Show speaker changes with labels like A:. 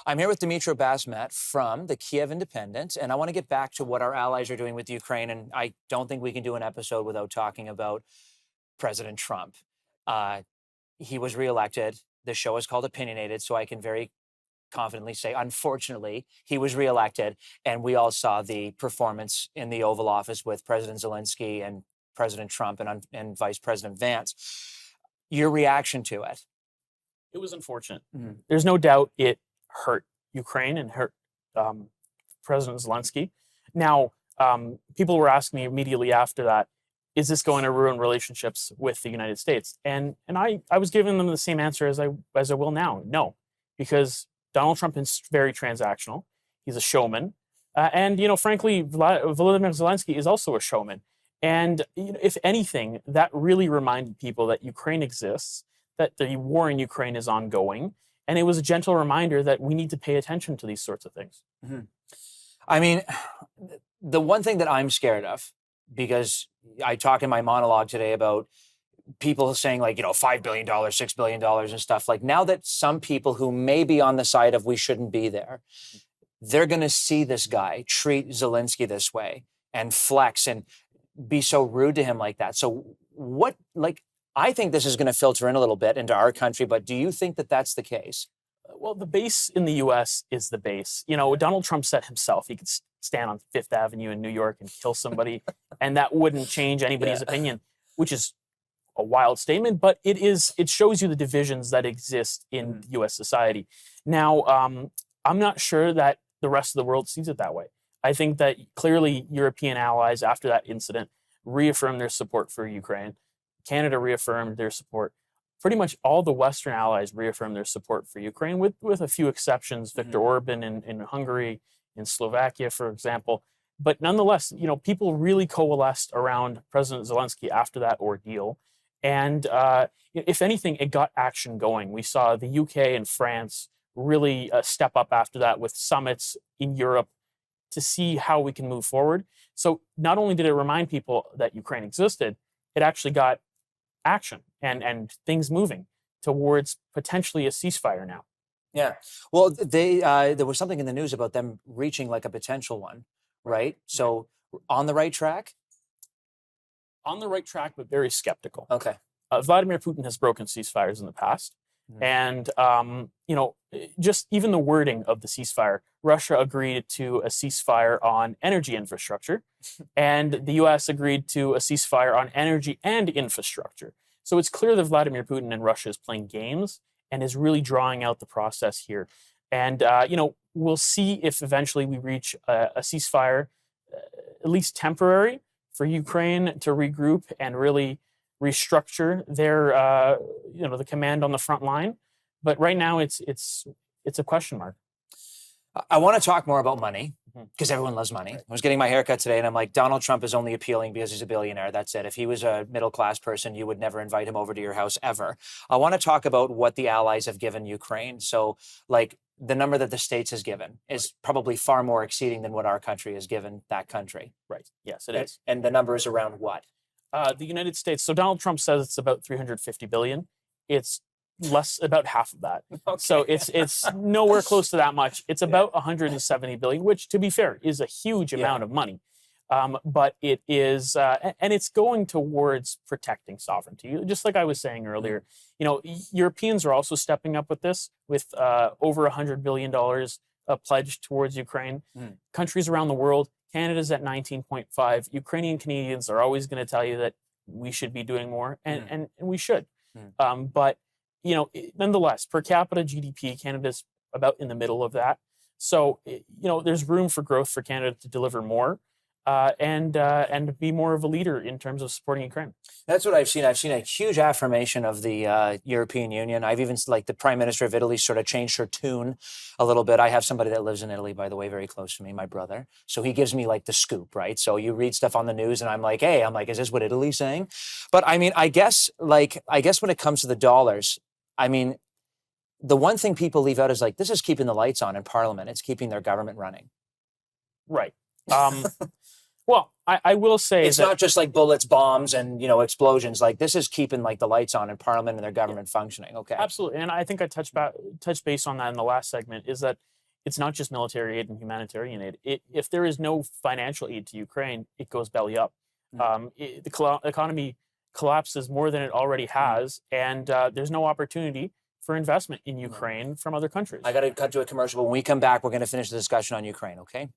A: I'm here with Dmytro Basmat from the Kiev Independent, and I want to get back to what our allies are doing with Ukraine. And I don't think we can do an episode without talking about President Trump. Uh, he was reelected. The show is called Opinionated, so I can very confidently say, unfortunately, he was reelected. And we all saw the performance in the Oval Office with President Zelensky and President Trump and Vice President Vance. Your reaction to it?
B: It was unfortunate.
A: Mhm.
B: There's no doubt it hurt Ukraine and hurt President Zelensky. Now, people were asking me immediately after that, is this going to ruin relationships with the United States? And I was giving them the same answer as I will now. No, because Donald Trump is very transactional. He's a showman. And, frankly, Volodymyr Zelensky is also a showman. And if anything, that really reminded people that Ukraine exists, that the war in Ukraine is ongoing. And it was a gentle reminder that we need to pay attention to these sorts of things.
A: Mm-hmm. I mean, the one thing that I'm scared of, because I talk in my monologue today about people saying like, $5 billion, $6 billion and stuff. Like now that some people who may be on the side of we shouldn't be there, they're going to see this guy treat Zelensky this way and flex and be so rude to him like that. So I think this is going to filter in a little bit into our country, but do you think that that's the case?
B: Well, the base in the U.S. is the base. Donald Trump said himself he could stand on Fifth Avenue in New York and kill somebody, and that wouldn't change anybody's opinion, which is a wild statement, but it shows you the divisions that exist in U.S. society. Now, I'm not sure that the rest of the world sees it that way. I think that clearly European allies after that incident reaffirmed their support for Ukraine. Canada reaffirmed their support. Pretty much all the Western allies reaffirmed their support for Ukraine, with a few exceptions. Viktor Orban in Hungary, in Slovakia, for example. But nonetheless, people really coalesced around President Zelensky after that ordeal. And if anything, it got action going. We saw the UK and France really step up after that with summits in Europe to see how we can move forward. So not only did it remind people that Ukraine existed, it actually got action and things moving towards potentially a ceasefire now.
A: Yeah. Well, there was something in the news about them reaching like a potential one, right? So on the right track?
B: On the right track, but very skeptical.
A: Okay.
B: Vladimir Putin has broken ceasefires in the past. And, just even the wording of the ceasefire, Russia agreed to a ceasefire on energy infrastructure, and the U.S. agreed to a ceasefire on energy and infrastructure. So it's clear that Vladimir Putin and Russia is playing games and is really drawing out the process here. And, we'll see if eventually we reach a ceasefire, at least temporary, for Ukraine to regroup and really restructure their, the command on the front line. But right now, it's a question mark.
A: I want to talk more about money because everyone loves money. I was getting my haircut today and I'm like, Donald Trump is only appealing because he's a billionaire. That's it. If he was a middle-class person, you would never invite him over to your house ever. I want to talk about what the allies have given Ukraine. So the number that the States has given is probably far more exceeding than what our country has given that country.
B: Right. Yes, it is.
A: And the number is around what?
B: The United States. So Donald Trump says it's about $350 billion. It's about half of that. Okay. So it's nowhere close to that much. It's about $170 billion, which, to be fair, is a huge amount of money. But it is, and it's going towards protecting sovereignty. Just like I was saying earlier, Europeans are also stepping up with this, with over $100 billion pledged towards Ukraine. Countries around the world, Canada's at 19.5. Ukrainian Canadians are always going to tell you that we should be doing more, and we should. But nonetheless, per capita GDP, Canada's about in the middle of that. So, there's room for growth for Canada to deliver more and be more of a leader in terms of supporting Ukraine.
A: That's what I've seen. I've seen a huge affirmation of the European Union. I've even, the Prime Minister of Italy sort of changed her tune a little bit. I have somebody that lives in Italy, by the way, very close to me, my brother. So he gives me the scoop, right? So you read stuff on the news and I'm like, hey, is this what Italy's saying? But I mean, I guess when it comes to the dollars, the one thing people leave out is this is keeping the lights on in Parliament. It's keeping their government running.
B: Right. Well, I will say
A: it's not just bullets, bombs, and explosions. This is keeping the lights on in Parliament and their government functioning. Okay,
B: absolutely. And I think I touched base on that in the last segment. Is that it's not just military aid and humanitarian aid. If there is no financial aid to Ukraine, it goes belly up. The economy collapses more than it already has, and there's no opportunity for investment in Ukraine from other countries.
A: I got to cut to a commercial. But when we come back, we're going to finish the discussion on Ukraine, okay?